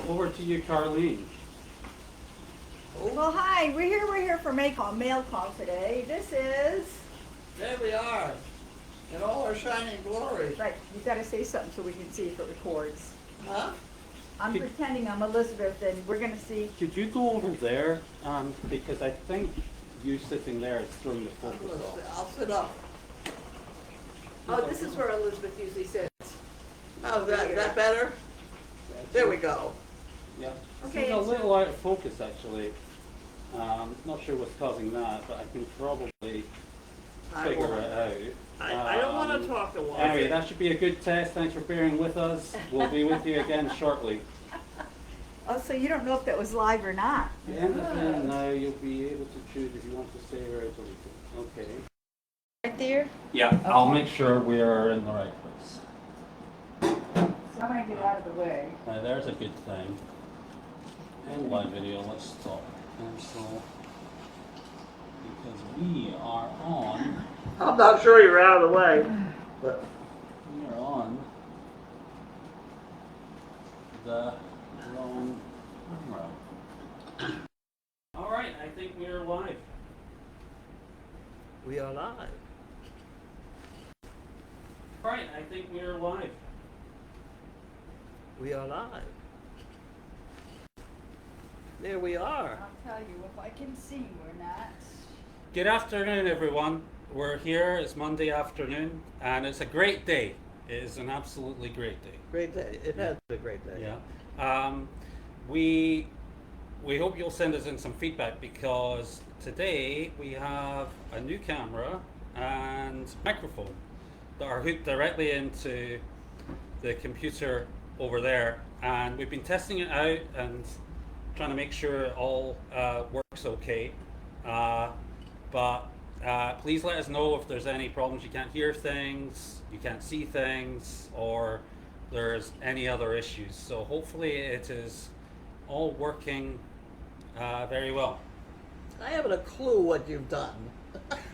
over to you, Carlene. Well, hi, we're here for mail call today. This is... There we are, in all our shining glory. Right, you gotta say something so we can see if it records. Huh? I'm pretending I'm Elizabeth and we're gonna see... Could you go over there? Because I think you sitting there is throwing the focus off. I'll sit up. Oh, this is where Elizabeth usually sits. Oh, that better? There we go. Yeah. Okay, It's a little out of focus, actually. Not sure what's causing that, but I can probably figure it out. I don't want to talk to one. Anyway, that should be a good test. Thanks for bearing with us. We'll be with you again shortly. Oh, so you don't know if that was live or not? At the end of the now, you'll be able to choose if you want to stay or delete it. Okay. Right there? Yeah, okay. I'll make sure we are in the right place. So I'm gonna get out of the way. Now, there's a good thing. And live video, let's stop. Cancel. Because we are on. I'm not sure you're out of the way, but We are on the wrong camera. All right, I think we are live. we are live. All right, I think we are live. We are live. There we are. I'll tell you, if I can see, we're not. Good afternoon, everyone. We're here. It's Monday afternoon, and it's a great day. It is an absolutely great day. Great day. It has been a great day. Yeah. We hope you'll send us in some feedback because today we have a new camera and microphone that are hooked directly into the computer over there, and we've been testing it out and trying to make sure it all works okay. But please let us know if there's any problems. You can't hear things, you can't see things, or there's any other issues. So hopefully it is all working very well. I haven't a clue what you've done.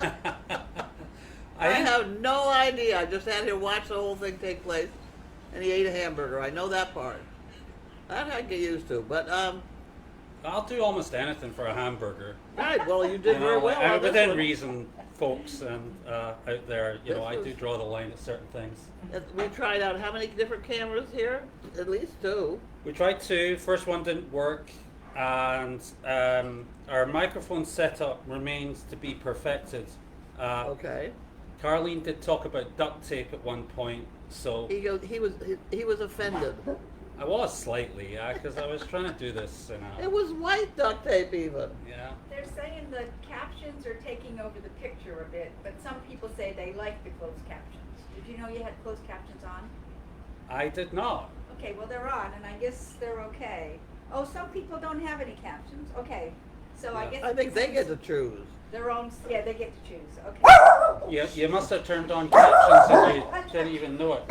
I think- have no idea. I just had to watch the whole thing take place, and he ate a hamburger. I know that part. That I get used to, but I'll do almost anything for a hamburger. right. Well, you did very well. on this Within one. reason, folks, and out there, I do draw the line at certain things. We tried out how many different cameras here? At least two. We tried two. First one didn't work, and our microphone setup remains to be perfected. Okay. Carlene did talk about duct tape at one point, so He was offended. I was slightly, because I was trying to do this. It was white duct tape even. Yeah. They're saying the captions are taking over the picture a bit, but some people say they like the closed captions. Did you know you had closed captions on? I did not. Okay, well they're on, and I guess they're okay. Oh, some people don't have any captions. Okay, so I Yeah. guess I think they get to choose. their own. Yeah, they get to choose. Okay. You must have turned on captions and you didn't even know it.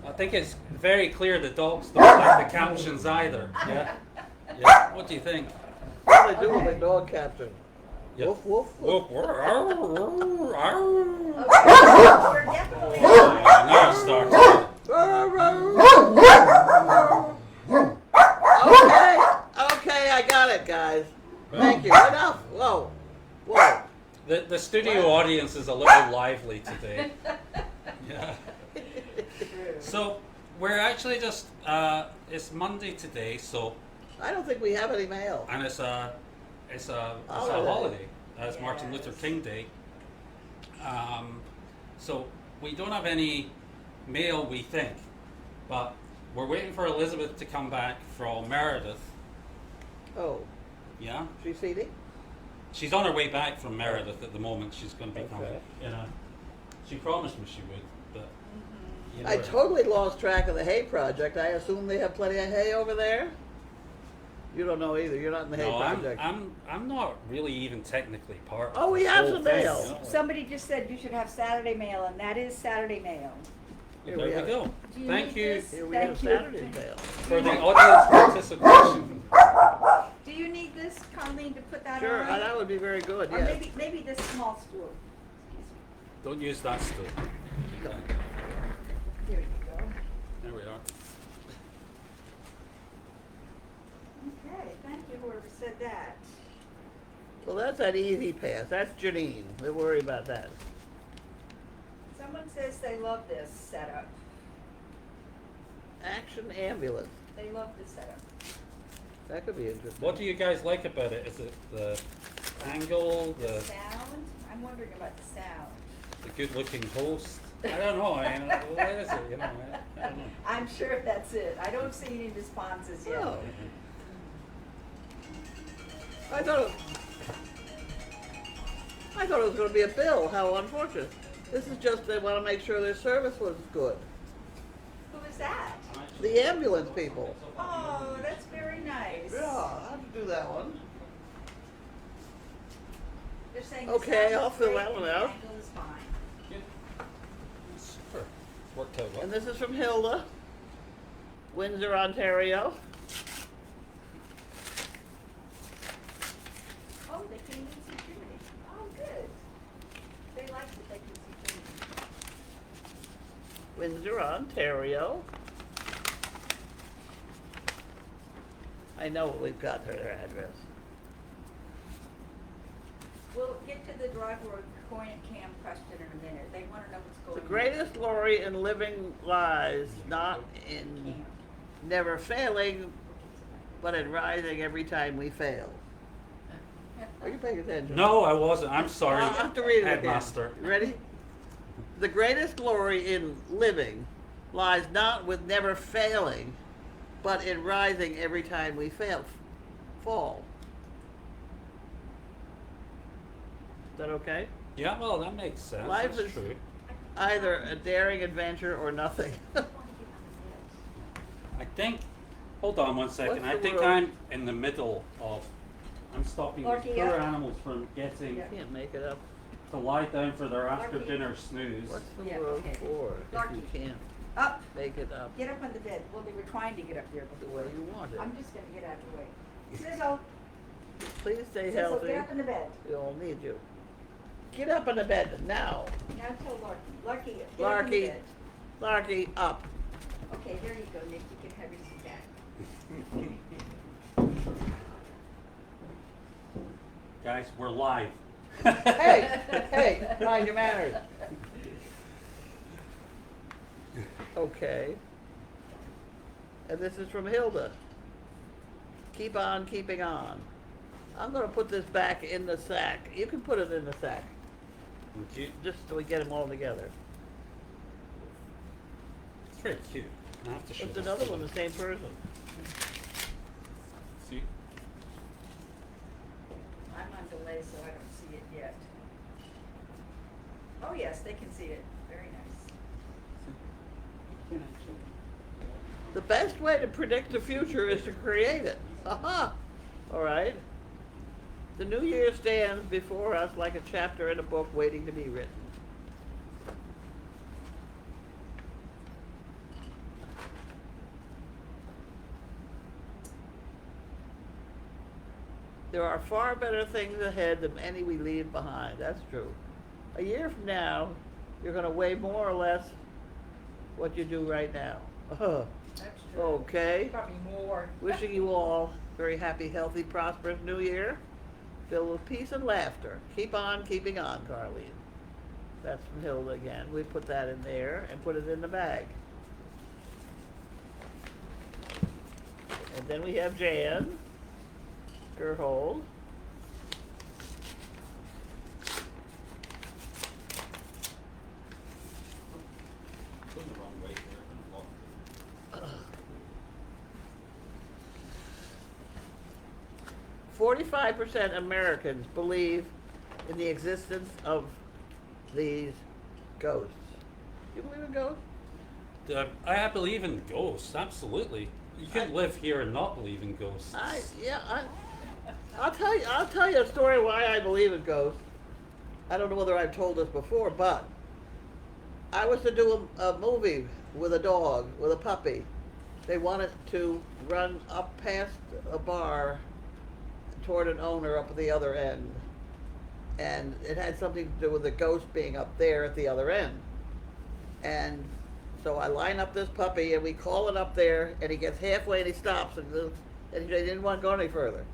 I think it's very clear the dogs don't like the captions either. Yeah. Yeah. What do you think? What do they do with the dog caption? Yep. Woof woof woof. Woof, woof, Okay, we're definitely on. now it starts. Okay, I got it, guys. Thank you. Enough. Whoa. Whoa. The studio audience is a little lively today. Yeah. So we're actually just it's Monday today, so I don't think we have any mail. and it's a Holiday. holiday. It's Martin Luther King Day. So we don't have any mail, we think, but we're waiting for Elizabeth to come back from Meredith. Oh, Yeah, she's seating? she's on her way back from Meredith at the moment. She's going to be coming. Okay. She promised me she would, but you I know, totally lost track of the hay project. I assume they have plenty of hay over there? You don't know either. You're not in the hay no, project. I'm not really even technically part. Oh, of we this have whole some thing, mail. you know. Somebody just said you should have Saturday mail, and that is Saturday mail. There Here we we are. go. Do you Thank need you this? Here we Thank have you. Saturday's mail. for the audience participation. Do you need this, Carlene, to put that Sure, on? that would be very good, Or yes. maybe this small stool. Don't use that still. Here you go. That's an easy pass. That's Janine. Don't worry about that. Someone says they love this setup. Action ambulance. They love this setup. That could be interesting. What do you guys like about it? Is it the angle, The the sound? I'm wondering about the sound. good-looking host? I don't know. I mean, what is it? You know, I don't know. I'm sure that's it. I don't see any responses yet. Oh. I thought it was going to be a bill. How unfortunate. This is just they want to make sure their service was good. Who is that? The ambulance people. Oh, that's very nice. Yeah, I have to do that one. They're saying the Okay, sound I'll is fill great that one and the out. angle is fine. Good. Super. Worked out well. And this is from Hilda, Windsor, Ontario. Oh, they can even see Jiminy. Oh, good. They like that they can see Jiminy. Windsor, Ontario. I know we've got their address. We'll get to the driver coin cam question in a minute. They want to know what's The going on. greatest glory in living lies not in Cam. never failing, but in rising every time we fail. Are you paying attention? No, I wasn't. I'm sorry. I'll have to read it again. Headmaster. You ready? The greatest glory in living lies not with never failing, but in rising every time we fall. Is that okay? Yeah, well, that makes sense. Life That's is- true. Either a daring adventure or nothing. I think. Hold on one second. What's I the think word? I'm in the middle of. I'm stopping these Larky poor up. animals from getting Yeah. Can't make it up. to lie down for their after Larky. dinner snooze. What's the Yeah, word okay. for if Larky. you can't Up. make it up Get up on the bed. Well, they were trying to get up there the before. way you want it? I'm just going to get out of the way. Sizzle. Please stay Sizzle, healthy. get up in the bed. We all need you. Get up in the bed now. Now tell Larky. Larky, get up in the Larky. bed. Larky, up. Okay, there you go, Nick. You can have your seat back. Guys, we're live. Hey, hey, mind your manners. Okay. And this is from Hilda. Keep on keeping on. I'm going to put this back in the sack. You can put it in the sack, Thank you. just so we get them all together. It's very cute. I have to show There's this another to one, them. the same person. See? I'm on delay, so I don't see it yet. Oh, yes, they can see it. Very nice. The best way to predict the future is to create it. Aha! All right. The new year stands before us like a chapter in a book waiting to be written. There are far better things ahead than any we leave behind. That's true. A year from now, you're going to weigh more or less what you do right now. That's true. Okay. Probably more. Wishing you all a very happy, healthy, prosperous new year, filled with peace and laughter. Keep on keeping on, Carlene. That's from Hilda again. We put that in there and put it in the bag. And then we have Jan Gerhold. Going the wrong way here. 45% Americans believe in the existence of these ghosts. You believe in ghosts? I believe in ghosts, absolutely. You can live here and not believe in ghosts. I'll tell you a story why I believe in ghosts. I don't know whether I've told this before, but I was to do a movie with a dog, with a puppy. They wanted to run up past a bar toward an owner up at the other end. And it had something to do with the ghost being up there at the other end. And so I line up this puppy and we call it up there and he gets halfway and he stops and they didn't want to go any further.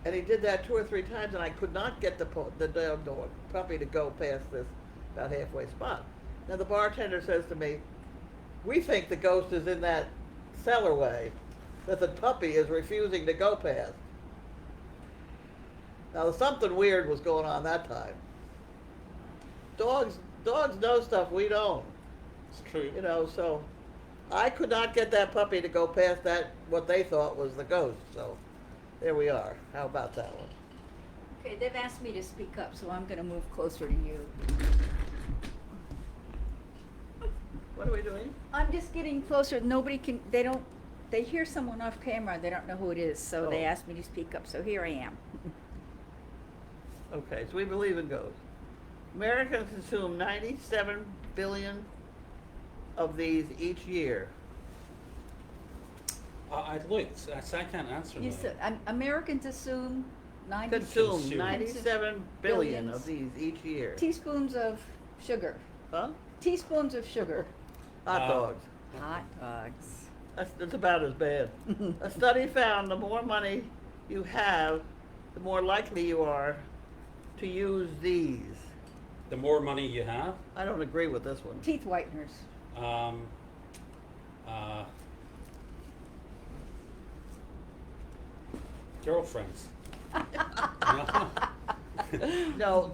And he did that 2 or 3 times, and I could not get the dog puppy to go past this about halfway spot. Now the bartender says to me, "We think the ghost is in that cellarway that the puppy is refusing to go past." Now something weird was going on that time. Dogs know stuff we don't. It's true. You know, so I could not get that puppy to go past that, what they thought was the ghost, so there we are. How about that one? Okay, they've asked me to speak up, so I'm gonna move closer to you. What are we doing? I'm just getting closer. Nobody can, they hear someone off camera, they don't know who it is, so they Oh. asked me to speak up, so here I am. Okay, so we believe in ghosts. Americans consume 97 billion of these each year. I looked, so I can't answer You that. said, Americans assume 90 Consume Consume. 97 billion Billions. of these each year. teaspoons of sugar. Huh? Teaspoons of sugar. Hot Uh, dogs. Hot dogs. That's about as bad. A study found the more money you have, the more likely you are to use these. The more money you have, I don't agree with this one. Teeth whiteners. uh, girlfriends. No,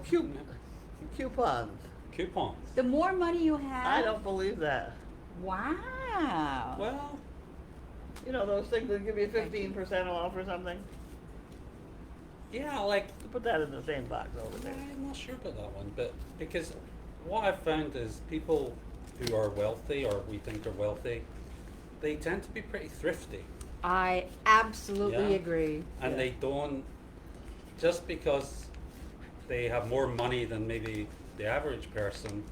coupons. Coupons. The more money you have. I don't believe that. Wow. Well, You know those things that give you 15% off or something? yeah, like, Put that in the same box over there. I'm not sure about that one, but because what I've found is people who are wealthy, or we think are wealthy, they tend to be pretty thrifty. I absolutely Yeah. agree. And Yeah. they don't, just because they have more money than maybe the average person,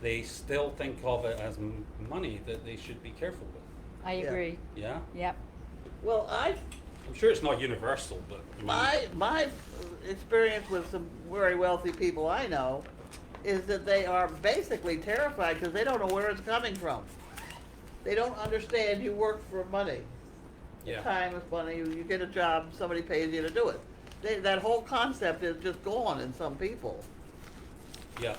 they still think of it as money that they should be careful with. I Yeah. agree. Yeah? Yep. Well, I'm sure it's not universal, but I mean, my experience with some very wealthy people I know is that they are basically terrified because they don't know where it's coming from. They don't understand you work for money. yeah. Time is money. You get a job, somebody pays you to do it. That whole concept is just gone in some people. Yeah.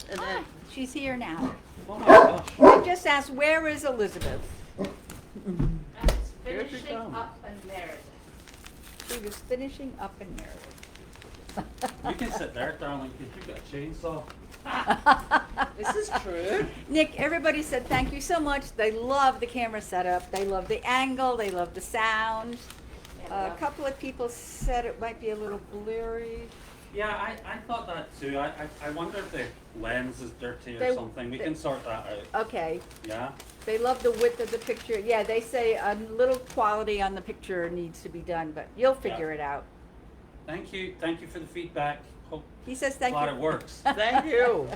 And then, She's here now. Oh my gosh. I just asked, where is Elizabeth? Here she comes. in Meredith. She was finishing up in Meredith. You can sit there, darling, because you've got a chainsaw. This is true. Nick, everybody said thank you so much. They love the camera setup. They love the angle. They love the sound. A couple of people said it might be a little blurry. Yeah, I thought that too. I wonder if the lens is dirty or They- something. We they- can sort that out. Okay. Yeah? They love the width of the picture. Yeah, they say a little quality on the picture needs to be done, but you'll figure it out. Thank you. Thank you for the feedback. Hope He says thank glad you. it works. thank you.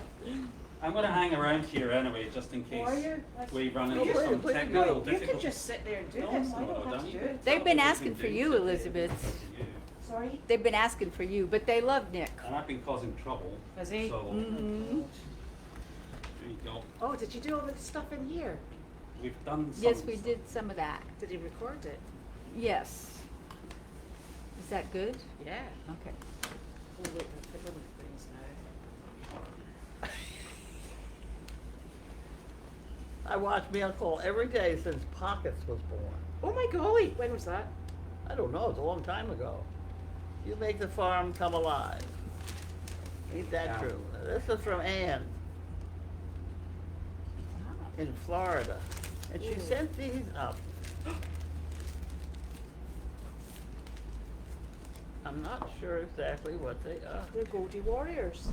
I'm going to hang around here anyway, just in case we run into please, some please, technical You difficulties. can just sit there and do No, this. no, I don't have don't to do you? it. They've been What we asking can for do you, is Elizabeth. you. Sorry? They've been asking for you, but they love Nick. And I've been causing trouble. Has he? So, Mm-hmm. there you go. Oh, did you do all the stuff in here? We've done some Yes, we stuff. did some of that. Did he record it? Yes. Is that good? Yeah. Okay. Oh, wait, the fiddle with things now. I watched Mail Call every day since Pockets was born. Oh my golly, when was that? I don't know, it's a long time ago. You make the farm come alive. Ain't that Yeah. true? This is from Ann in Florida. And she Ooh. sent these up. I'm not sure exactly what they are. They're Goldy Warriors.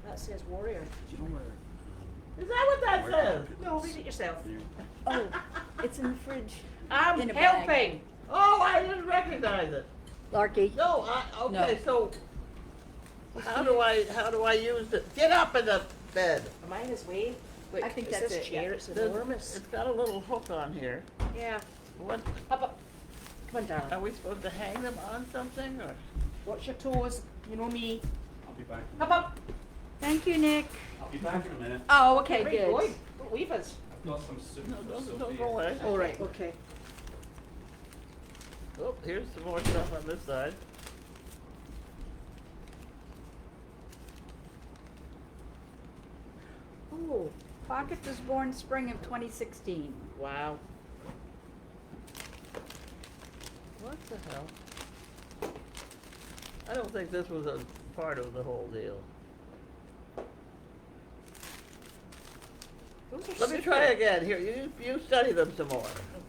That says warrior. Do you know where? Is that what that says? No, read it yourself. Oh, it's in the fridge. I'm In a bag. helping. Oh, I didn't recognize it. Larky. No, okay, so how do I use it? Get up in the bed. Mine is way. Look, I think it's that's this it, yeah. chair. It's There's- enormous. It's got a little hook on here. Yeah. What, Up, up. Come on, darling. are we supposed to hang them on something or? Watch your toes. You know me. I'll be back. Up, up. Thank you, Nick. I'll be back in a minute. Oh, okay, Where are you good. going? Don't leave us. I've got some soup No, for don't Sophie. go away. All right. Okay. Oh, here's some more stuff on this side. Oh, Pocket was born spring of 2016. Wow. What the hell? I don't think this was a part of the whole deal. Those are Let me super. try again. Here, you study them some more.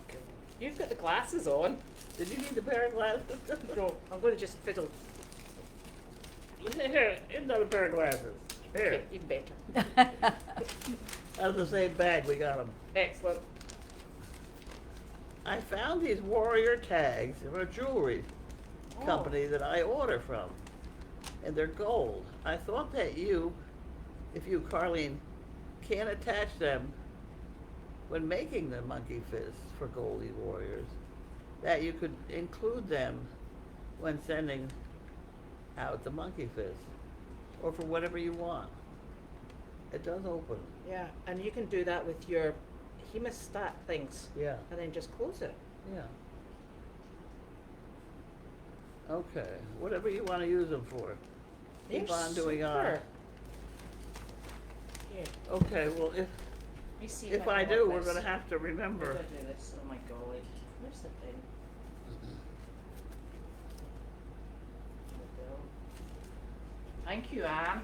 Okay. You've got the glasses on. Did you need a pair of glasses? No, I'm going to just fiddle. Here, here's another pair of glasses. Here. Okay, even better. Out of the same bag, we got them. Excellent. I found these warrior tags from a jewelry company that I order from, and they're gold. I thought that you, if you, Carlene, can attach them when making the monkey fists for Goldy warriors, that you could include them when sending out the monkey fists, or for whatever you want. It does open. Yeah, and you can do that with your hemostat things, Yeah, and then just close it. yeah. Okay, whatever you want to use them for. Keep They're on doing on. super. Here, Okay, well, let me see if I I can do, work we're this. gonna have to How do remember. I do this? Oh my golly. Where's the pen? There we go. Thank you, Anne.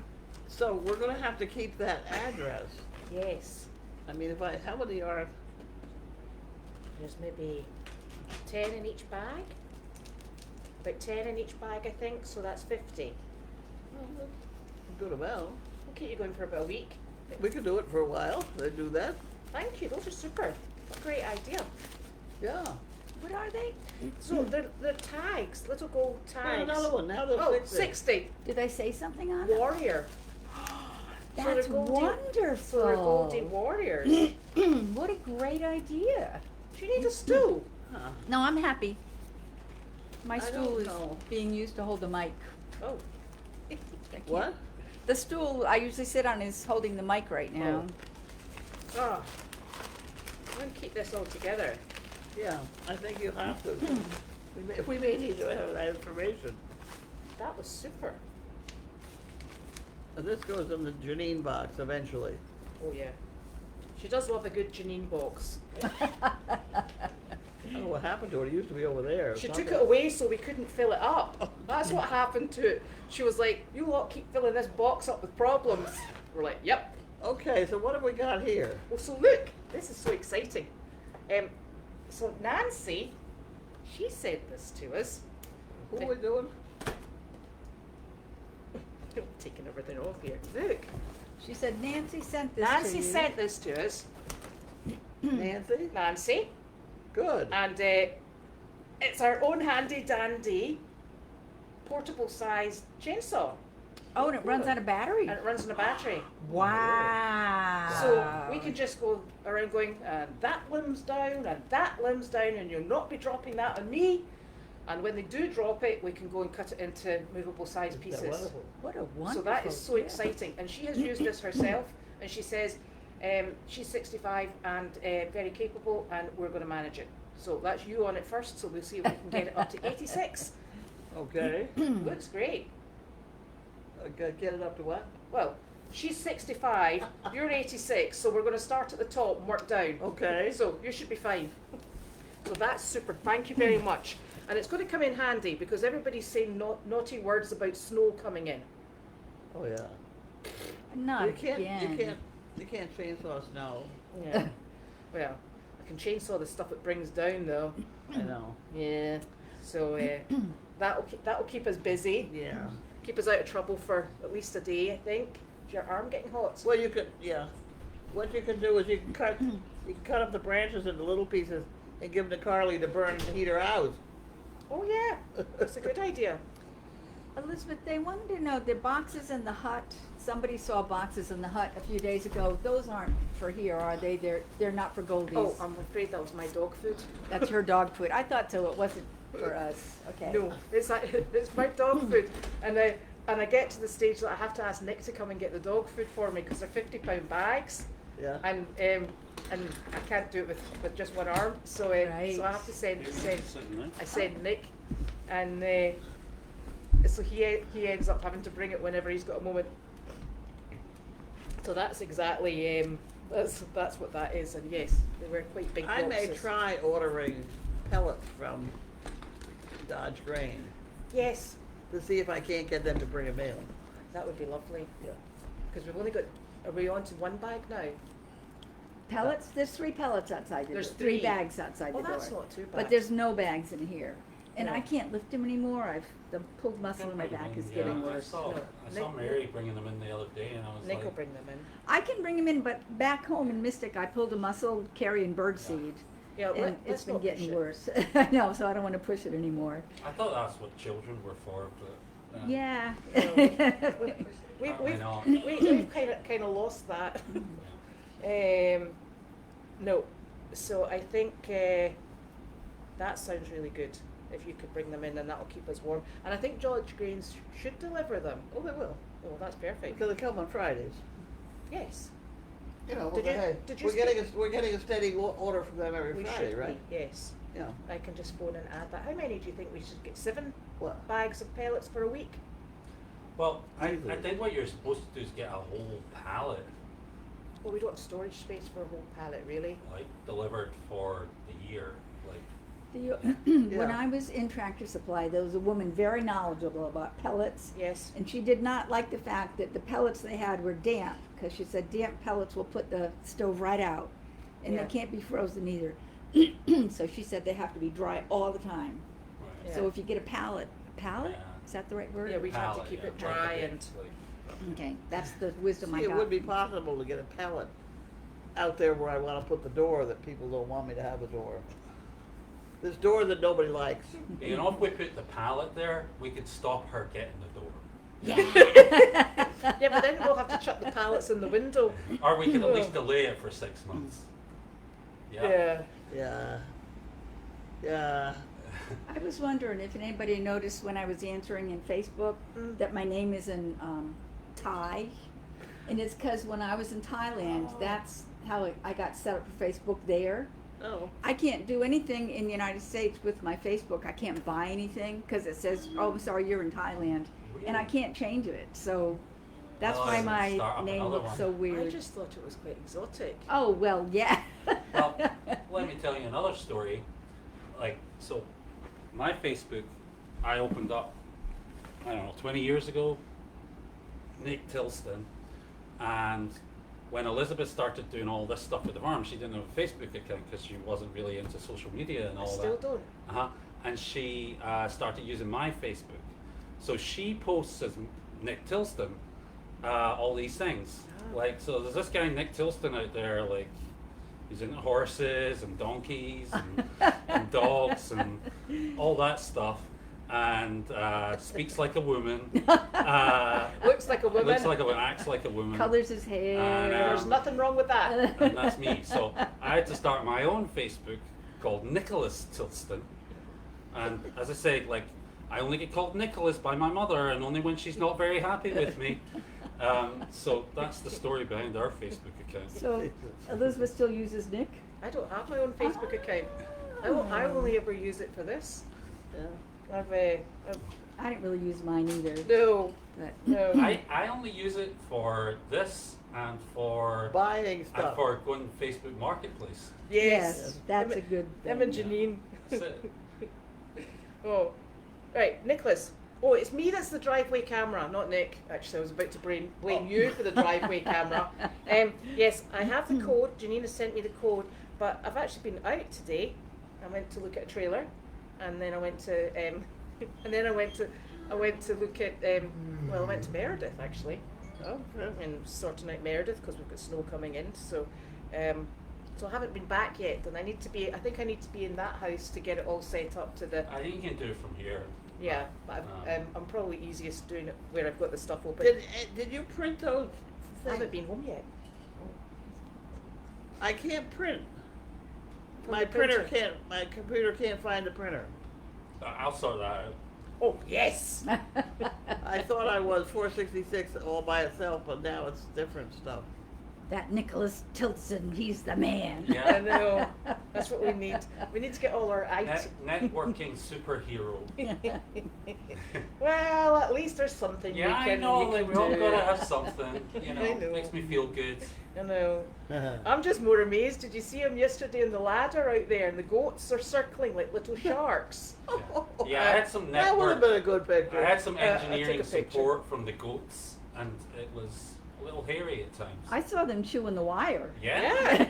So we're gonna have to keep that address. Yes. I mean, how many are, There's maybe 10 in each bag. About 10 in each bag, I think, so that's 50. well, that's a good amount. We'll keep you going for about a week. We could do it for a while, they do that, Thank you, those are super. What a great idea. yeah. What are they? So they're tags, little gold There's tags. another one, now there's Oh, 60. 60. Did they say something on it? Warrior. So they're That's Goldy- wonderful. So they're Goldy warriors. What a great idea. Do you need a stool? Huh. No, I'm happy. My I stool don't is know. being used to hold the mic. Oh. I can't- What? The stool I usually sit on is holding the mic right now. Ah. I'm going to keep this all together. Yeah, I think you have to. We may need to have that information. That was super. And this goes in the Janine box eventually. Oh yeah. She does love a good Janine box. I don't know what happened to it, it used to be over there. She took Something- it away so we couldn't fill it up. That's what happened to it. She was like, you lot keep filling this box up with problems. We're like, yep. Okay, so what have we got here? Well, so look, this is so exciting. So Nancy, she sent this to us. Who are we doing? I'm taking everything off here. Look, She said Nancy sent this Nancy to you. sent this to us. Nancy? Nancy. Good. And it's our own handy dandy portable sized chainsaw. Oh, and it runs on a battery. And it runs on a battery. Wow. So we can just go around going, and that limb's down, and that limb's down, and you'll not be dropping that on me. And when they do drop it, we can go and cut it into movable sized Isn't that pieces. wonderful? What a wonderful. So that is so gift. exciting. And she has used this herself, and she says she's 65 and very capable, and we're going to manage it. So that's you on it first, so we'll see if we can get it up to 86. Okay. Looks great. Get it up to what? Well, she's 65, you're 86, so we're going to start at the top and work down. Okay. So you should be fine. So that's super. Thank you very much. And it's going to come in handy because everybody's saying naughty words about snow coming in. Oh, yeah. Not You can't, again. you can't chainsaw snow. Yeah. Well, I can chainsaw the stuff it brings down though. I know. Yeah. So that'll keep us busy. Yeah. Keep us out of trouble for at least a day, I think. Is your arm getting hot? Well, you could, yeah. What you can do is you can cut up the branches into little pieces and give them to Carly to burn and heat her house. Oh yeah, that's a good idea. Elizabeth, they wanted to know the boxes in the hut. Somebody saw boxes in the hut a few days ago. Those aren't for here, are they? They're not for Goldies. Oh, I'm afraid that was my dog food. That's her dog food. I thought so. It wasn't for us. Okay. No, it's my dog food, and I get to the stage that I have to ask Nick to come and get the dog food for me because they're £50 bags, Yeah. and and I can't do it with just one arm, so Right. so I have to send Sitting there. I send Nick, and so he ends up having to bring it whenever he's got a moment. So that's exactly that's what that is, and yes, they were quite big I may boxes. try ordering pellets from Dodge Grain Yes, to see if I can't get them to bring them in. that would be lovely, Yeah. because we've only got, are we on to one bag now? Pellets, there's 3 pellets outside the There's door. 3 3. bags outside Well, the door. that's not too bad. But there's no bags in here. And No. I can't lift them anymore. The pulled muscle in my back is getting I worse. saw, No. I saw Nick- Mary bringing them in the other day, and I was Nick will like, bring them in. I can bring them in, but back home in Mystic, I pulled a muscle carrying birdseed. Yeah, And it's let's been not getting push it. worse. I know, so I don't want to push it anymore. I thought that's what children were for, but Yeah. We've Apparently not. we've kind of lost that. No, so I think that sounds really good. If you could bring them in, and that'll keep us warm. And I think George Grains should deliver them. Oh, they will, Oh, that's perfect. because they come on Fridays. Yes, You know, Did you- hey, did you we're getting a steady order from them every we Friday, should right? be. Yes, Yeah. I can just phone and add that. How many do you think we should get? 7 What? bags of pellets for a week? well, I Easily. think what you're supposed to do is get a whole pallet, Well, we don't have storage space for a whole pallet, really. like, delivered for the year, like, When Yeah. I was in Tractor Supply, there was a woman very knowledgeable about pellets. Yes. And she did not like the fact that the pellets they had were damp, because she said damp pellets will put the stove right out, and Yeah. they can't be frozen either. So she said they have to be dry all the time. right. Yeah. So if you get a pallet, Yeah. is that the right word? Yeah, we have to Pallet, keep yeah, it like dry a big, and. like, Okay, that's the wisdom I See, got. it would be possible to get a pallet out there where I wanna put the door that people don't want me to have a door. This door that nobody likes. You know, if we put the pallet there, we could stop her getting the door. Yeah, but then we'll have to chuck the pallets in the window. Or we could at least delay it for 6 months. Yeah. Yeah. Yeah. I was wondering if anybody noticed when I was answering in Facebook Mm. that my name is in Thai. And it's because when I was in Thailand, that's how I got set up for Facebook there. Oh. I can't do anything in the United States with my Facebook. I can't buy anything because it says, "Oh, I'm sorry, you're in Thailand," and I Really? can't change it. So that's Well, why I my start up name another looks one. so I weird. just thought it was quite exotic. Oh well, yeah. Well, let me tell you another story. Like, so my Facebook, I opened up, I don't know, 20 years ago, Nick Tilston, and when Elizabeth started doing all this stuff with the farm, she didn't have a Facebook account because she wasn't really into social media and I all still that. don't. Uh-huh. And she started using my Facebook. So she posts as Nick Tilston all these things. Ah. Like, so there's this guy Nick Tilston out there, like, he's into horses and donkeys and dogs and all that stuff, and speaks like a woman. Looks like a woman. Looks like a woman, acts like a woman. Colors his hair. And, There's nothing wrong with that. And that's me. So I had to start my own Facebook called Nicholas Tilston. And as I say, like, I only get called Nicholas by my mother, and only when she's not very happy with me. So that's the story behind our Facebook account. So Elizabeth still uses Nick. I don't have my own Facebook account. I only ever use it for this. Yeah. I've I didn't really use mine either. no, But no. I only use it for this and for Buying stuff. going to Facebook Marketplace. Yes. that's Him- a good Him thing. and Janine. That's it. Oh, right, Nicholas. Oh, it's me that's the driveway camera, not Nick. Actually, I was about to blame you for the driveway camera. Yes, I have the code. Janine has sent me the code, but I've actually been out today. I went to look at a trailer, and then I went to, I went to look at, well, I went to Meredith actually, Oh, yeah. and sorting out Meredith because we've got snow coming in. So, so I haven't been back yet, and I think I need to be in that house to get it all set up to the. I think you can do it from here. Yeah, but I'm probably easiest doing it where I've got the stuff open. Did you print those I haven't things? been home yet. I can't print. From My the printer printer. can't, my computer can't find the printer. I'll sort that out. Oh yes. I thought I was 466 all by itself, but now it's different stuff. that Nicholas Tilson, he's the man. I Yeah. know. That's what we need. We need to get all our Networking superhero. Well, at least there's something Yeah, we I can, know. we can We all do. gotta have something. You I know, know. makes me feel good. I know. I'm just more amazed. Did you see him yesterday on the ladder out there, and the goats are circling like little sharks? Yeah, I had some That would have network. been a good picture. I had some I took engineering a picture. support from the goats, and it was a little hairy at times. I saw them chewing the wire Yeah.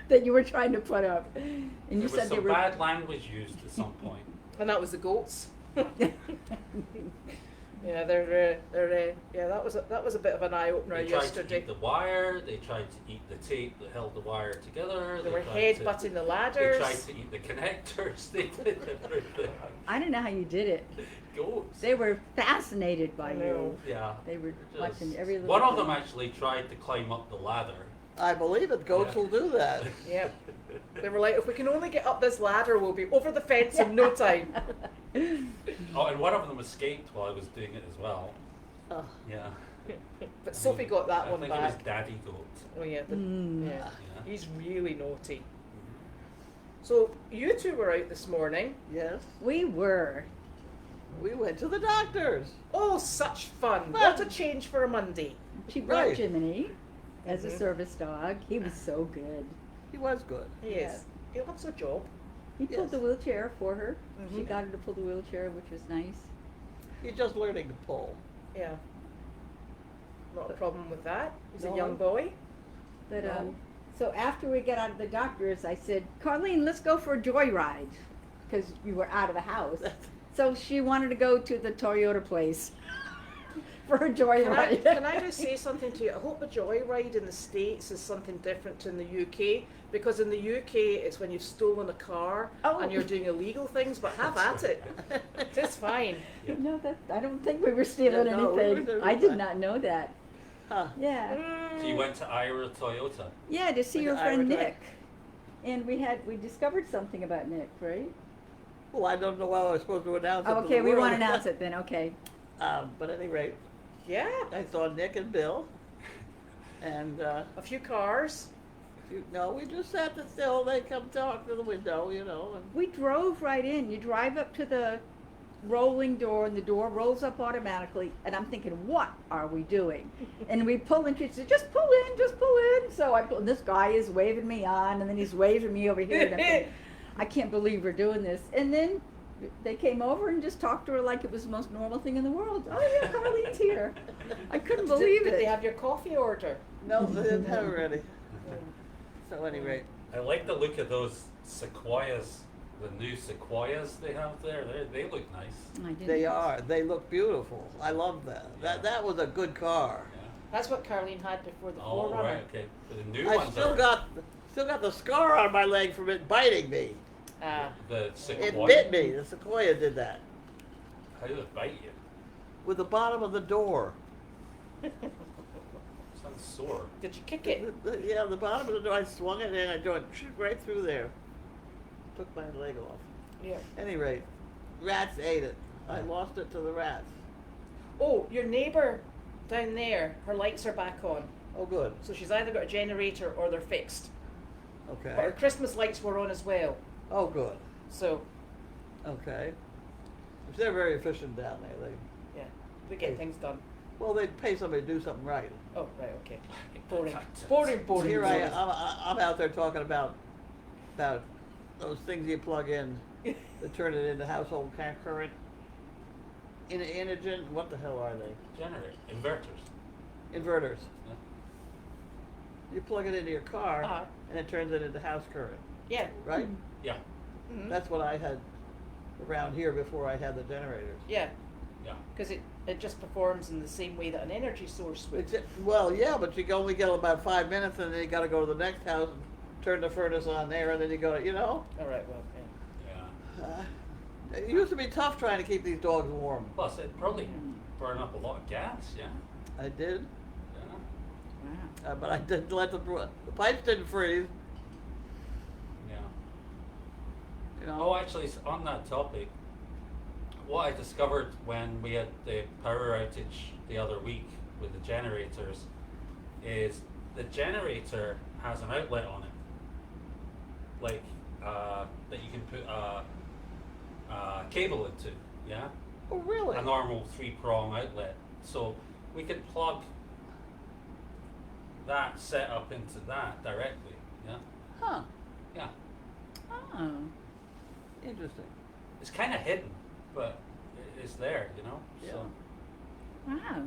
that you were trying to put up. And you There was said they some were. bad language used at some point. And that was the goats. Yeah, yeah, that was a bit of an eye opener They tried to yesterday. eat the wire. They tried to eat the tape that held the wire together. They were tried to- headbutting the They ladders. tried to eat the connectors. They did everything. I don't know how you did it. Goats. They were fascinated by I you. know. Yeah. They were Just- watching every little One of thing. them actually tried to climb up the ladder. I believe it. Goats Yeah. will do that. Yeah. They were like, if we can only get up this ladder, we'll be over the fence in no time. Oh, and one of them escaped while I was doing it as well. Oh, Yeah. But Sophie got that I one think back. it was Daddy Goat. Oh yeah, Mm. yeah. Yeah. He's really naughty. So you two were out this morning. yes. We were. We went to the doctor's. Oh, such fun! Fun. What a change for a Monday. She brought Right. Jiminy as a Mhm. service dog. He was so good. He was good. He is. He loves a job. He pulled Yes. the wheelchair for her. She Mhm. got her to pull the wheelchair, which was nice. He's just learning to pull. Yeah. Not a problem with that. He's No. a young boy. But No. so after we got out of the doctor's, I said, Carlene, let's go for a joyride, because you were out of the house. So she wanted to go to the Toyota place for a joyride. Can I just say something to you? I hope a joyride in the States is something different to in the UK, because in the UK it's when you've stolen a car Oh. and you're doing illegal things, but have at it. It's fine. No, that I don't think we were stealing Yeah, no, we anything. were I did fine. not know that. Huh. Yeah, So you went to Ira Toyota. yeah, to see Like your an friend Irish Nick, and we discovered something about Nick, right? Well, I don't know why I was supposed to announce it. Oh, to okay, the we world. won't announce it then. Okay. But at any rate, Yeah. I saw Nick and Bill, and A few cars. we just sat still. They come talk to the window, you know. And We drove right in. You drive up to the rolling door, and the door rolls up automatically. And I'm thinking, what are we doing? And we pull in. She said, just pull in, just pull in. So I pull. And this guy is waving me on, and then he's waving me over here. And I'm thinking, I can't believe we're doing this. And then they came over and just talked to her like it was the most normal thing in the world. Oh yeah, Carlene's here. I couldn't believe Did they it. have your coffee order? no, they didn't have it ready. So at any rate, I like the look of those sequoias, the new sequoias they have there. They look nice. I didn't they know. are. They look beautiful. I love that. Yeah. That was a good car. Yeah. That's what Carlene had before the Oh, Forerunner. right, okay. But the new I ones still are got the scar on my leg from it biting me. the It sequoia. bit me. The sequoia did that How did it bite you? with the bottom of the door. Sounds sore. Did you kick it? Yeah, the bottom of the door. I swung it in. I went right through there. Took my leg off. Yeah. Any rate, rats ate it. I lost it to the rats. Oh, your neighbour down there, her lights are back on. Oh, good. So she's either got a generator or they're fixed. But her Okay. Christmas lights were on as well. Oh, good. So, Okay. They're very efficient down there. yeah, we get things done. Well, they pay somebody to do something right. Oh, right, okay. Boring. Cut. Boring, boring. Here I boring. am. I'm out there talking about those things you plug in that turn it into household current. Inogen. What the hell are they? Generator. Inverters. Inverters. Yeah. You plug it into your car, Uh-huh. and it turns it into house current, Yeah. right? Yeah. Mhm. That's what I had around here before I had the generators. Yeah, Yeah. because it just performs in the same way that an energy source would. Well, yeah, but you can only get about 5 minutes, and then you got to go to the next house and turn the furnace on there, and then you go, you know. All right, well, yeah. Yeah. It used to be tough trying to keep these dogs warm. Plus, it probably burn up a lot of gas. Yeah. I did, Yeah. Wow. but I didn't let the pipes didn't freeze. Yeah. You know. Oh, actually, on that topic, what I discovered when we had the power outage the other week with the generators is the generator has an outlet on it, like that you can put a cable into. Yeah, Oh, really? a normal 3-prong outlet. So we could plug that setup into that directly. Yeah, Huh, yeah. Oh. interesting. It's kind of hidden, but it's there. You know. Yeah. So Wow.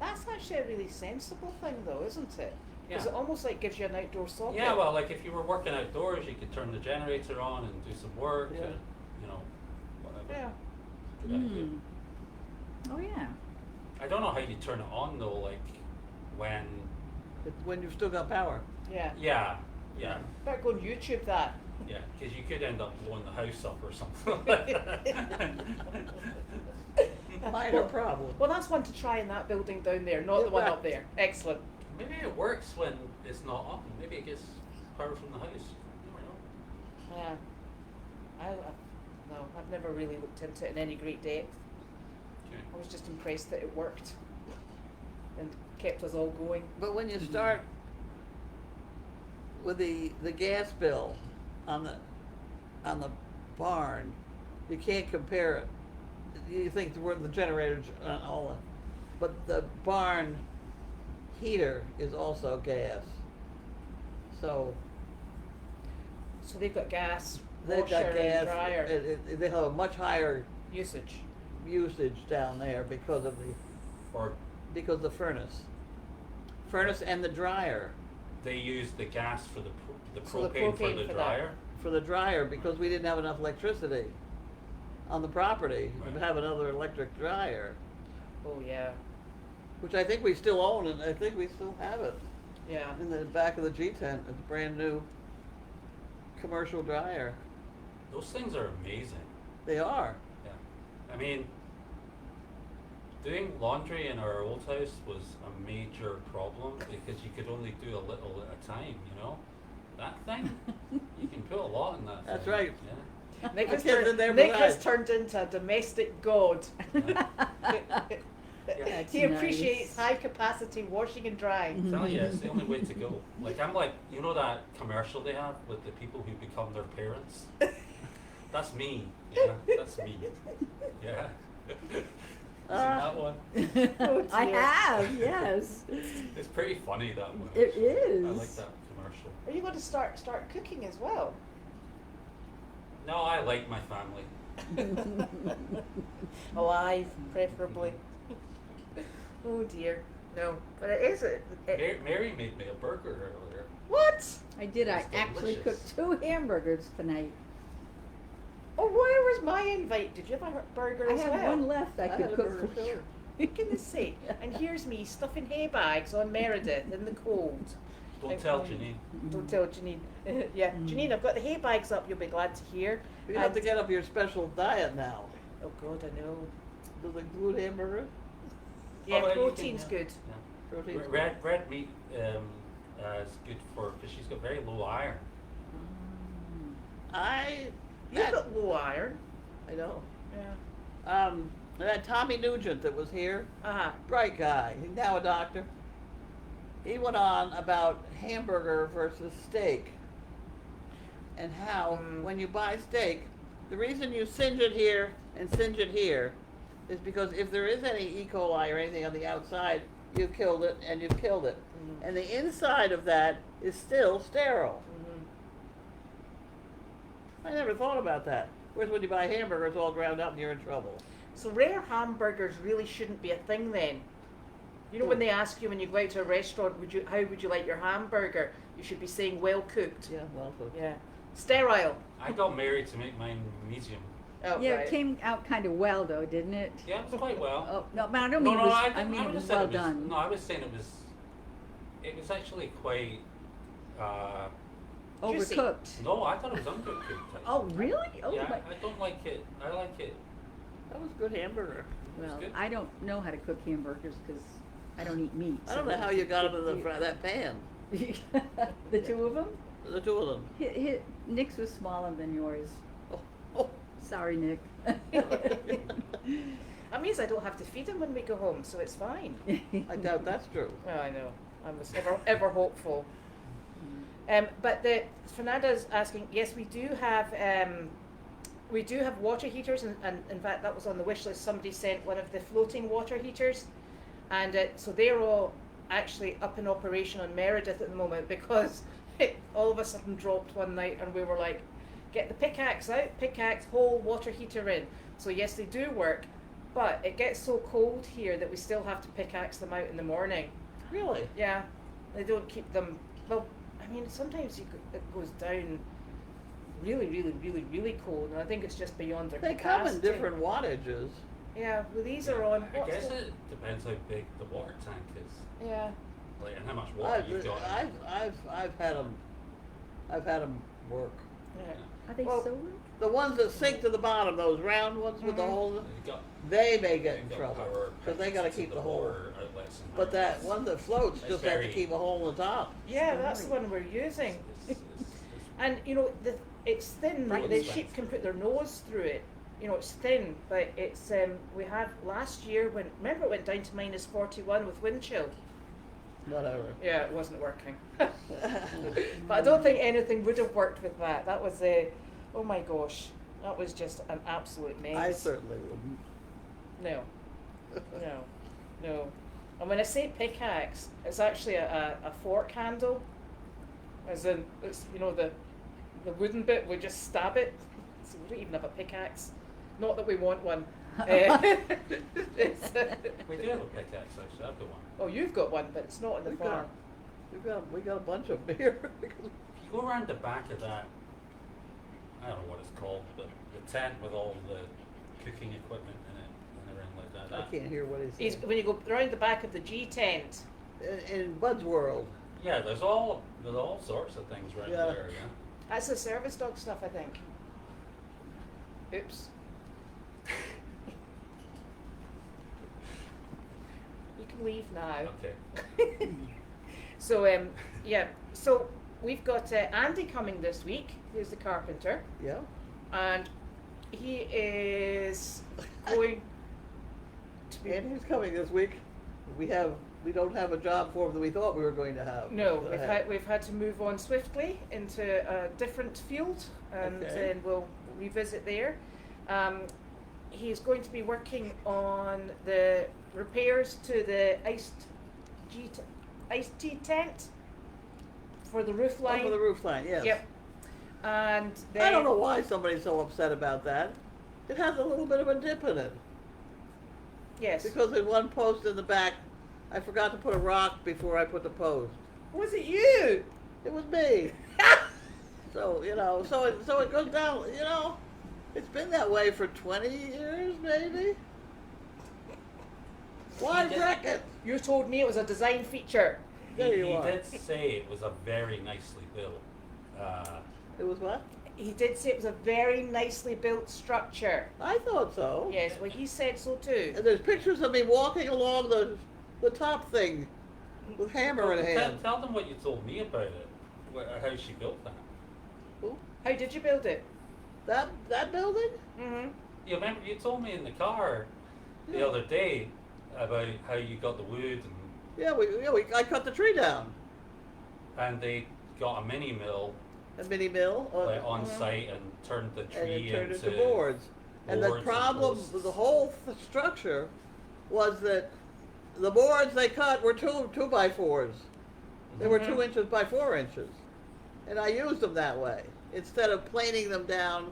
That's actually a really sensible thing, though, isn't it? Because Yeah. it almost like gives you an outdoor socket. yeah, well, like if you were working outdoors, you could turn the generator on and do some work. Yeah. And, you know, whatever. Yeah. Good idea. Mm. Oh yeah. I don't know how you turn it on though, like when. It's when you've still got power. Yeah. Yeah, yeah, Better go on YouTube that. yeah, because you could end up blowing the house up or something. Minor problem. Well, that's one to try in that building down there, not Yeah, the one right. up there. Excellent. Maybe it works when it's not up. Maybe it gets power from the house. You never know. Yeah. No, I've never really looked into it in any great depth. Okay. I was just impressed that it worked and kept us all going. But when you start with the gas bill on the barn, you can't compare it. You think the generator's all in, but the barn heater is also gas. So So they've got gas, they've washer, got gas. and dryer They have a much higher usage. usage down there because of Or the furnace and the dryer. they use the gas for the So the propane for propane the for that. dryer. For the dryer, because we didn't have enough electricity on the property to Right. have another electric dryer, Oh yeah, which I think we still own, and I think we still have it yeah. in the back of the G tent. It's a brand new commercial dryer. Those things are amazing. They are. Yeah, I mean, doing laundry in our old house was a major problem because you could only do a little at a time. You know, that thing you can put a lot in that. That's thing. right. Yeah. Nick, has, kids in there Nick for has that. turned into a domestic god. That's He nice. appreciates high capacity washing and drying. I'm telling you, it's the only way to go. Like I'm like, you know that commercial they have with the people who become their parents? That's me. Yeah, that's me. Yeah. Seen that one? Oh, I dear. have, yes. It's pretty funny that one. It actually. is. I like that commercial. Are you going to start cooking as well? No, I like my family. Alive, preferably. Oh dear. No, but it is. Mary made me a burger earlier. What? I did. I It's actually delicious. cooked 2 hamburgers tonight. Oh, where was my invite? Did you have a burger I as have well? one left. I I could had a cook burger for too. For goodness sake. And here's me stuffing hay bags on Meredith in the cold. Don't tell Janine. Don't tell Janine. Yeah, Mm. Janine, I've got the hay bags up. You'll be glad to hear. You have And- to get up your special diet now. Oh God, I know. Does it include hamburger? Yeah, Oh, well, you can- protein's yeah. good. Yeah. Protein's good. Red meat is good for because she's got very low iron. You've That- got low iron. I know. Yeah. That Tommy Nugent that was here, Uh-huh. bright guy, he's now a doctor. He went on about hamburger versus steak and how when you buy steak, the reason you singe it here and singe it here is because if there is any E. coli or anything on the outside, you've killed it and you've killed it. Mhm. And the inside of that is still sterile. Mhm. I never thought about that. Whereas when you buy hamburgers all ground up, you're in trouble. So rare hamburgers really shouldn't be a thing then. You know when they ask you when you go out to a restaurant, how would you like your hamburger? You should be saying well cooked. Yeah, well cooked. Yeah. Sterile. I got married to make mine medium. Oh, Yeah, right. it came out kind of well though, didn't it? Yeah, it was quite well. Oh no, but I don't No, mean no, it was, I, I mean I it would was have said well it was, done. No, I was saying it was actually quite. Juicy. Overcooked. No, I thought it was undercooked. actually. Oh really? Oh yeah, my. I don't like it. I like it. That was good hamburger. Well, good. I don't know how to cook hamburgers because I don't eat meat. I don't know how you got them in that pan. The 2 of them? The 2 of them. Nick's was smaller than yours. Oh, oh. Sorry, Nick. That means I don't have to feed him when we go home, so it's fine. I doubt that's true. Oh, I know. I was ever hopeful. But Fernanda's asking, yes, we do have water heaters, and in fact that was on the wish list. Somebody sent one of the floating water heaters, and so they're all actually up in operation on Meredith at the moment, because it all of a sudden dropped one night and we were like, get the pickaxe out, pickaxe, whole water heater in. So yes, they do work, but it gets so cold here that we still have to pickaxe them out in the morning. Really? Yeah, they don't keep them, well, I mean, sometimes it goes down really, really, really, really cold, and I think it's just beyond their They capacity. come in different wattages. Yeah, well, these are on. I guess it depends how big the water tank is, Yeah. like, and how much water you've got. I've had them work. Yeah. Are they Well, solar? The ones that sink to the bottom, those round ones with the Mhm. holes, You've got, they may get in you've got trouble power because they got to to keep the hole. water outlets and But that outlets. one that floats It's just has to very- keep a hole in the top. Yeah, that's the one we're using. It's And you know, it's thin. Right. The sheep can put their nose through it. You know, it's thin, but it's we had last year when, remember, it went down to -41 with wind chill. Whatever. Yeah, it wasn't working. But I don't think anything would have worked with that. That was oh my gosh, that was just an absolute mess. I certainly wouldn't. No, no, no. And when I say pickaxe, it's actually a fork handle, as in, it's, you know, the wooden bit, we just stab it. So we don't even have a pickaxe. Not that we want one. It's, We do have a pickaxe, actually. I've got one. oh, you've got one, but it's not in the We've farm. we got a bunch of them here. If you go around the back of that, I don't know what it's called, but the tent with all the cooking equipment in it and everything like that. I can't hear what He's, he's when you go around the back of the G tent, saying. In Bud's world, Yeah, there's all sorts of things right Yeah. there. Yeah. that's the service dog stuff, I think. Oops. You can leave now. Okay. So yeah, so we've got Andy coming this week, who's the carpenter, yeah. and he is going to be. And he's coming this week. We don't have a job for him that we thought we were going to have. No, So we've had to move on swiftly into a different field, and Okay. then we'll revisit there. He's going to be working on the repairs to the iced tea tent for the roof line. Over the roof line, yes. Yep. And then, I don't know why somebody's so upset about that. It has a little bit of a dip in it. Yes. Because in one post in the back, I forgot to put a rock before I put the post. Was it you? It was me. So, you know, so it goes down, you know. It's been that way for 20 years, maybe. Why You did- wreck it? You told me it was a design feature. There he you are. did say it was a very nicely built. It was what? He did say it was a very nicely built structure. I thought so. Yes, well, he said so too. And there's pictures of me walking along the top thing with hammer in hand. Tell them what you told me about it, how she built that. Who? How did you build it? That building? Mm-hmm. You remember you told me in the car the Yeah. other day about how you got the wood Yeah, I cut the tree down. and they got a mini mill A mini mill. like, on site and turned the and tree it turned into into boards. And the boards problem posts. with the whole structure was that the boards they cut were two by fours. They were Mhm. 2 inches by 4 inches, and I used them that way instead of planing them down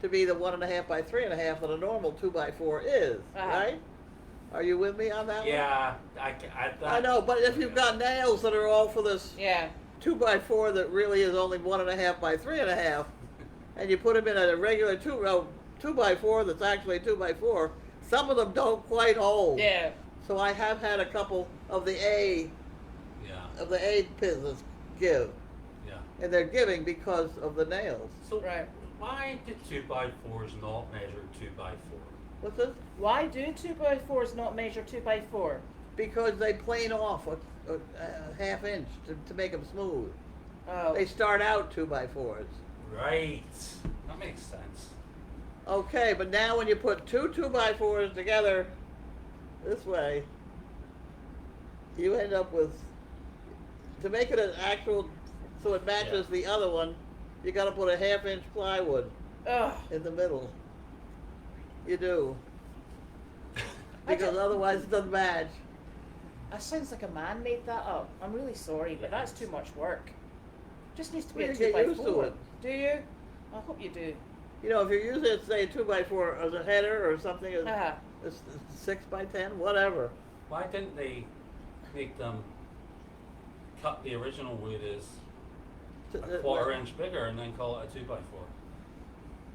to be the 1.5 by 3.5 that a normal 2 by 4 is. Uh-huh. Right? Are you with me on that one? Yeah, I know, but if you've got nails that are all for this Yeah. 2 by 4 that really is only 1.5 by 3.5, and you put them in a regular 2 by 4 that's actually 2 by 4, some of them don't quite hold. Yeah. So I have had a couple of the A business give, yeah. and they're giving because of the nails. So Right. why did 2x4s not measure 2x4? What's this? Why do 2x4s not measure 2x4? Because they plane off a half inch to make them smooth. Oh. They start out 2 by 4s. Right. That makes sense. Okay, but now when you put two 2 by 4s together this way, you end up with to make it an actual, so it matches the other one, you gotta put a 1/2 inch plywood Ugh. in the middle. You do. I Because ju- otherwise it doesn't match. That sounds like a man made that up. I'm really sorry, but that's too much work. Just needs to be Well, a you get 2x4. used to it. Do you? I hope you do. You know, if you're using it, say 2x4 as a header or something, Uh-huh. it's 6x10, whatever. Why didn't they make them cut the original wood as a 1/4 inch bigger and then call it a 2x4?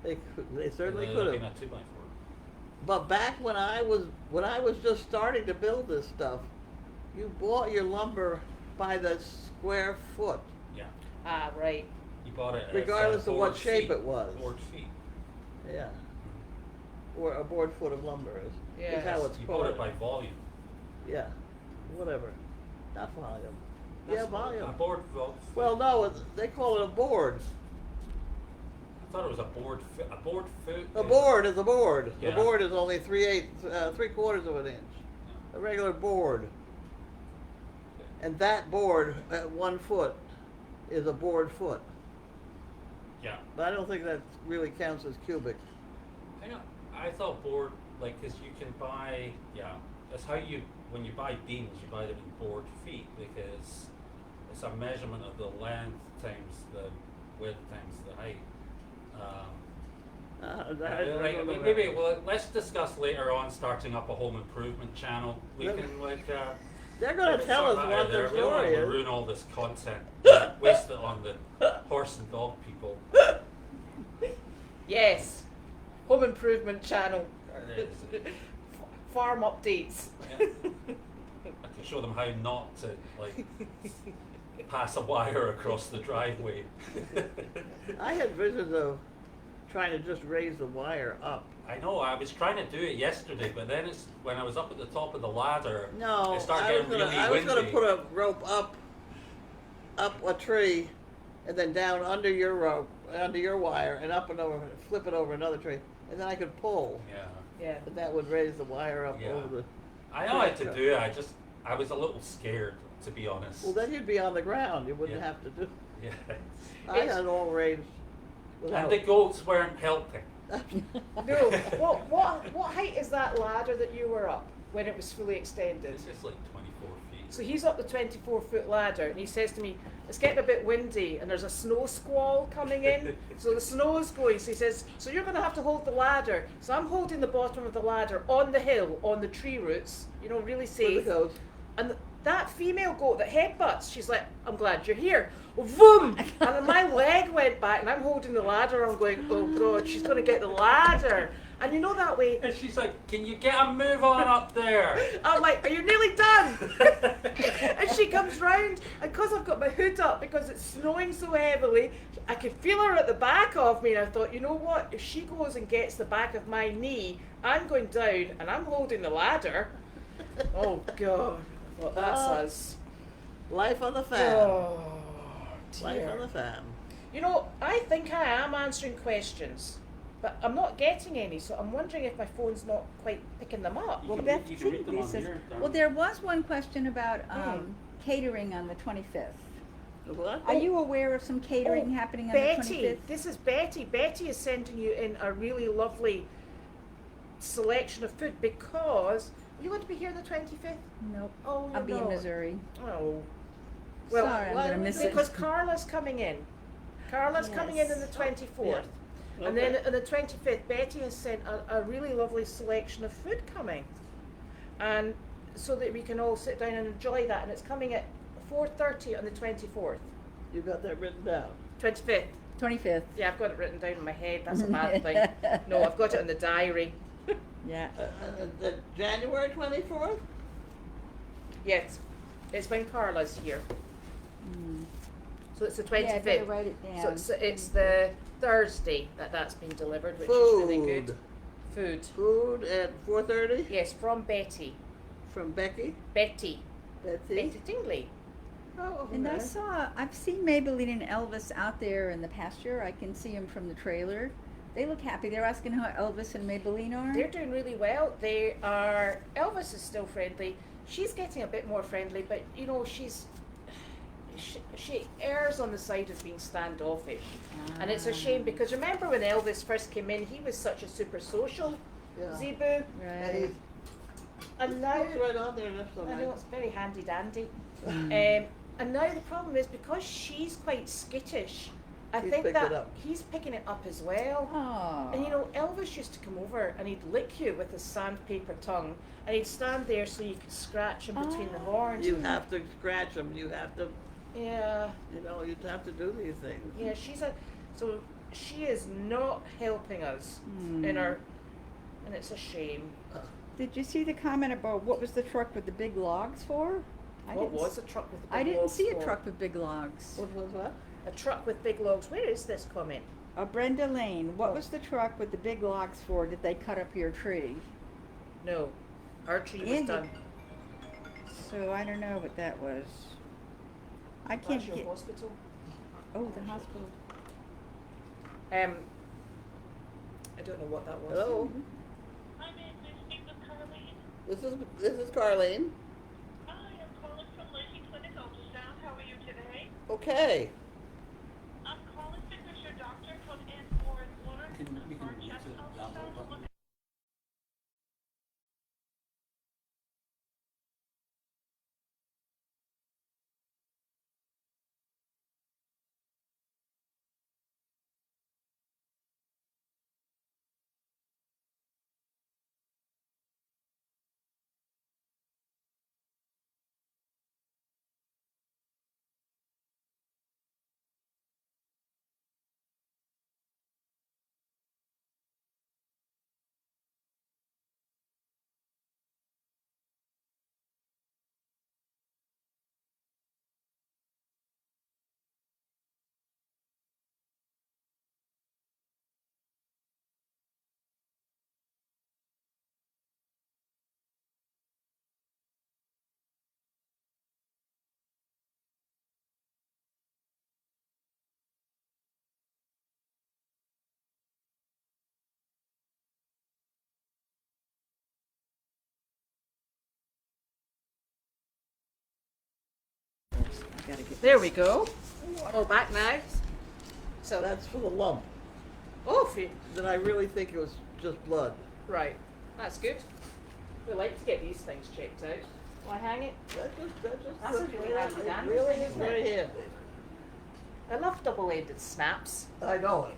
They certainly It could would have have. been a 2x4. But back when I was just starting to build this stuff, you bought your lumber by the square foot, Yeah. Ah, right. You bought it. regardless of what board shape feet. it was. Board feet. Yeah. Or a board foot of lumber is Yes. how it's You called. bought it by volume. Yeah, whatever. Not volume. That's Yeah, volume. A board volume. Well, no, they call it a board. I thought it was a board. A board foot. A board is a board. Yeah. A board is only 3/4 of an inch. A regular board. And that board at 1 foot is a board foot. Yeah. But I don't think that really counts as cubic. I thought board, like, because you can buy, that's how when you buy beams, you buy them in board feet, because it's a measurement of the length times the width times the height. Maybe, well, let's discuss later on starting up a home improvement channel. We Let- can, like, They're going to tell us sort that out what there. the We don't story want to is. ruin all this content, waste it on the horse and dog people. Yes. Home improvement channel. It is. Farm updates. Yeah. I can show them how not to, like, pass a wire across the driveway. I had visions of trying to just raise the wire up. I know, I was trying to do it yesterday, but then it's when I was up at the top of the ladder, No, it started I was getting gonna, really I was windy. gonna put a rope up a tree, and then down under your rope, under your wire, and up and over, flip it over another tree, and then I could pull, Yeah. Yeah. and that would raise the wire up Yeah. over the. I know how to do it, I was a little scared, to be honest. Well, then you'd be on the ground. You wouldn't Yeah. have to do. Yeah. I had all raised. And the goats weren't helping. No. What height is that ladder that you were up when it was fully extended? It's just like 24 feet. So he's up the 24-foot ladder, and he says to me, "It's getting a bit windy, and there's a snow squall coming in. So the snow is going." So he says, "So you're going to have to hold the ladder." So I'm holding the bottom of the ladder on the hill, on the tree roots, really With safe. the goats. And that female goat that headbutts, she's like, "I'm glad you're here." Vroom! And then my leg went back, and I'm holding the ladder. I'm going, "Oh God, she's going to get the ladder." And you know that way. And she's like, "Can you get a move on up there?" I'm like, "Are you nearly done?" And she comes round, and because I've got my hood up, because it's snowing so heavily, I could feel her at the back of me, and I thought, you know what? If she goes and gets the back of my knee, I'm going down, and I'm holding the ladder. Oh God. Well, that's us. Life on the farm. Oh, Life on dear. the farm. I think I am answering questions, but I'm not getting any, so I'm wondering if my phone's not quite picking them up. Well, can- Beth you can read them on says, here, well, there was one question about Hmm. catering on the 25th. What? Are you aware of some catering happening on the Betty, 25th? this is Betty. Betty is sending you in a really lovely selection of food because are you going to be here the 25th? Nope. Oh, I'll be in not. Missouri. Oh. Well, Sorry, I'm why gonna would miss you- it. because Carla's coming in. Carla's coming in on the Yes. 24th. Yeah. And then Okay. on the 25th, Betty has sent a really lovely selection of food coming. And so that we can all sit down and enjoy that. And it's coming at 4:30 on the 24th. You got that written down. 25th. 25th. Yeah, I've got it written down in my head. That's a bad thing. No, I've got it in the diary. Yeah. January 24th? Yes, it's when Carla's here. Mm. So it's the Yeah, I 25th. better write it down. So it's the Thursday that's been delivered, which is really good. Food. Food at 4:30 Yes, from Betty. from Becky. Betty. Betsy. Betty Tingley. Oh, And okay. I've seen Maybelline and Elvis out there in the pasture. I can see them from the trailer. They look happy. They're asking how Elvis and Maybelline are. They're doing really well. Elvis is still friendly. She's getting a bit more friendly, but she's she errs on the side of being standoffish, and it's a shame because remember when Elvis first came in, he was such a super social Yeah. Zebu, And Right. he's and now it's right on there. That's so I nice. know it's very handy dandy. And now the problem is because she's quite skittish, I He's think picked that it up. he's picking it up as well. Oh. And you know, Elvis used to come over and he'd lick you with his sandpaper tongue, and he'd stand there so you could scratch him between the horns. You have to scratch them. You have to, Yeah, you know, you have to do these things. yeah. So she is not helping us in our, and it's a shame. Did you see the comment about what was the truck with the big logs for? What was a truck with the big I didn't logs see a for? truck with big logs. What was that? A truck with big logs. Where is this comment? Brenda Lane, what was the truck with the big logs for? Did they cut up your tree? No, our tree was Andy. done. So I don't know what that was. I can't That's your get. hospital. Oh, the hospital. I don't know what that was. Hello. Hi, may I speak with Carlene? This is Carlene. Hi, I'm calling from Lacey Clinic Ultrasound. How are you today? Okay. I'm calling because your doctor put in for an order for chest ultrasound. Look I gotta get. There we go. All back now. So That's for the lump. phew. Then I really think it was just blood. Right. That's good. We like to get these things checked out. Will I hang it? That's a really handy dandy really thing, is isn't it? very handy. I love double-ended snaps. I know it.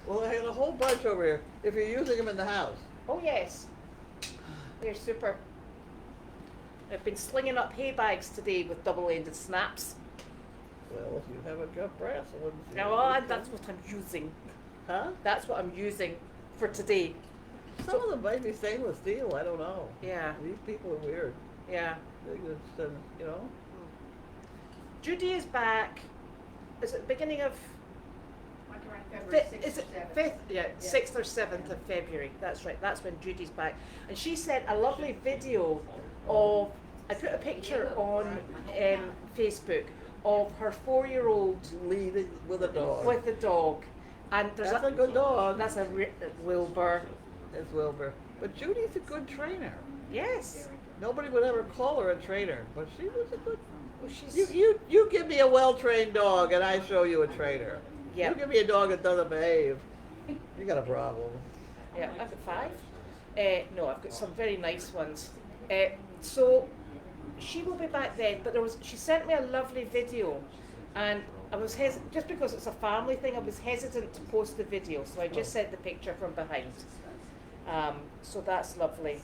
Well, I had a whole bunch over here. If you're using them in the house. Oh yes. They're super. I've been slinging up hay bags today with double-ended snaps. Well, if you haven't got brass ones. you Now, know, that's what I'm using. Huh? That's what I'm using for today. Some of them might be stainless steel. I don't know. Yeah, These people are weird. yeah. They just, you know. Judy is back. Is it the beginning of? Is it 5th? Yeah, 6th or 7th of February. That's right. That's when Judy's back. And she sent a lovely video of. I put a picture on Facebook of her 4-year-old Leading with a dog. with the dog, and there's That's a good dog. That's a Wilbur. It's Wilbur. But Judy's a good trainer. Yes. Nobody would ever call her a trainer, but she was a good. Well, she's. You give me a well-trained dog, and I show you a trainer. Yeah. You give me a dog that doesn't behave, you got a problem. Yeah, I've got 5. No, I've got some very nice ones. So she will be back then, but she sent me a lovely video, and I was just because it's a family thing, I was hesitant to post the video, so I just sent the picture from behind. So that's lovely.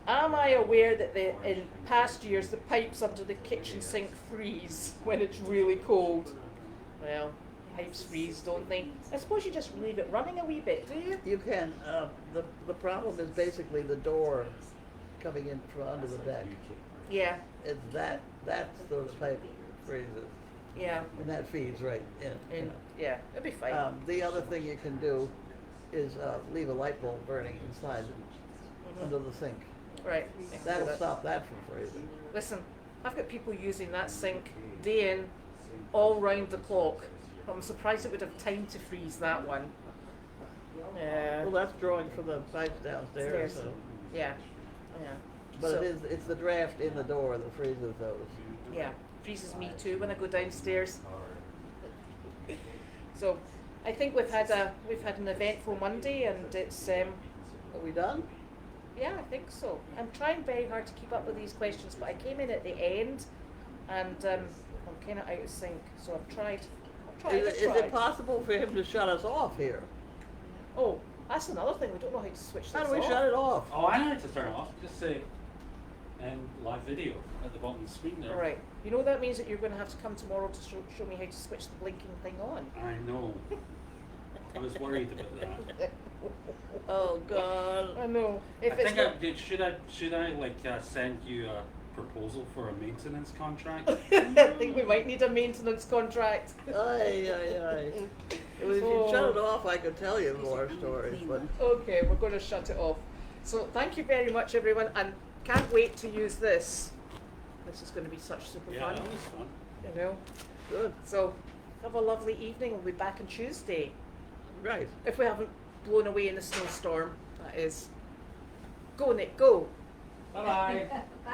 Am I aware that in past years the pipes under the kitchen sink freeze when it's really cold? Well, pipes freeze, don't they? I suppose you just leave it running a wee bit, do you? You can. The problem is basically the door coming in from under the deck. Yeah, It's that's the pipe freezes, yeah, and that feeds right in. you and know. yeah, it'll be fine. The other thing you can do is leave a light bulb burning inside under the sink. Right. That'll stop that from freezing. Listen, I've got people using that sink day in, all round the clock. I'm surprised it would have time to freeze that one. Yeah. Well, that's drawing from the pipes downstairs. Stairs. So. Yeah. Yeah. But So- it's the draft in the door that freezes those. Yeah, freezes me too when I go downstairs. So, I think we've had an eventful Monday, and it's Are we done? yeah, I think so. I'm trying very hard to keep up with these questions, but I came in at the end, and I'm kind of out of sync. So I've tried. Is it possible for him to shut us off here? Oh, that's another thing. We don't know how to switch this How do we off. shut it off? Oh, I know how to turn it off. Just say end live video at the bottom of the screen there. All right. You know that means that you're going to have to come tomorrow to show me how to switch the blinking thing on. I know. I was worried about that. Oh God. I know. I If it's think should I like send you a proposal for a maintenance contract? I think we might need a maintenance contract. Ay, ay, ay. If you shut it off, I could tell you more stories, but Okay, we're going to shut it off. So thank you very much, everyone, and can't wait to use this. This is going to be such super Yeah, fun. that was fun. You know. good. So have a lovely evening. We'll be back on Tuesday Right. if we haven't blown away in the snowstorm. That is. Go, Nick. Go. Bye bye. Bye.